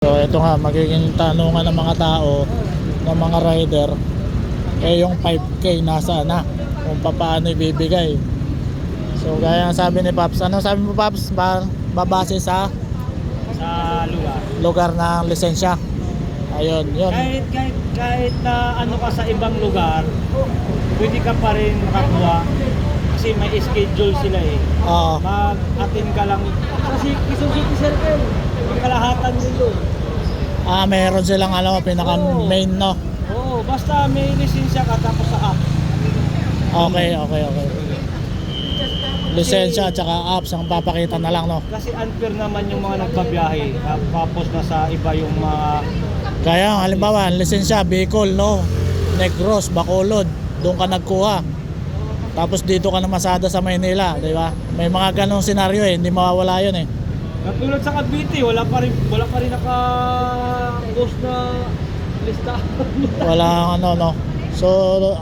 So ito nga, magiging tanungan ng mga tao, ng mga rider, yung 5K nasa na, kung paano ibibigay. So gaya ng sabi ni Paps, ano sabi mo Paps? Babase sa lugar. lugar ng lisensya. Ayun, yun. Kahit na ano ka sa ibang lugar, pwede ka pa rin makakuha kasi may schedule sila eh. Oo. Mag-attend ka lang kasi Quezon City Circle, yung kalahatan nilo. Meron silang pinaka main, no? Oo, basta may lisensya ka tapos sa app. Okay. Lisensya at saka apps ang papakita na lang, no? Kasi unfair naman yung mga nagbabiyahe tapos nasa iba yung mga Kaya halimbawa, lisensya Bicol, no? Negros, Bacolod, doon ka nagkuha. Tapos dito ka na masada sa Maynila, di ba? May mga ganong senaryo hindi mawawala 'yun eh. katulad sa Cavite, wala pa rin naka-post na lista. Wala no. So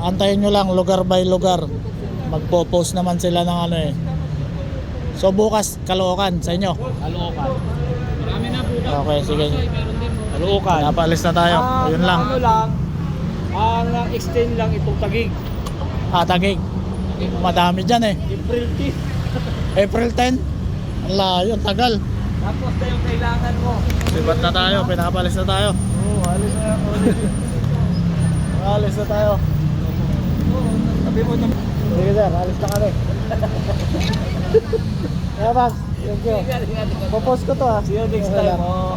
antayin nyo lang lugar by lugar. Magpo-post naman sila ng So bukas Caloocan sa inyo. Caloocan. Marami na bukas. Okay, sige. Caloocan. Napaalis na tayo. Ayun lang. Ano lang, ang extend lang itong Taguig. Taguig. Madami dyan eh. April 10. April 10. Ang layo, tagal. Tapos na yung kailangan mo. Sibat na tayo, pinapalis na tayo. Oo, alis na ako. Alis na tayo. Sabi mo na. Sige sir, alis na kami. Kaya Max, thank you. Popost ko to ha. See you next time. Oh.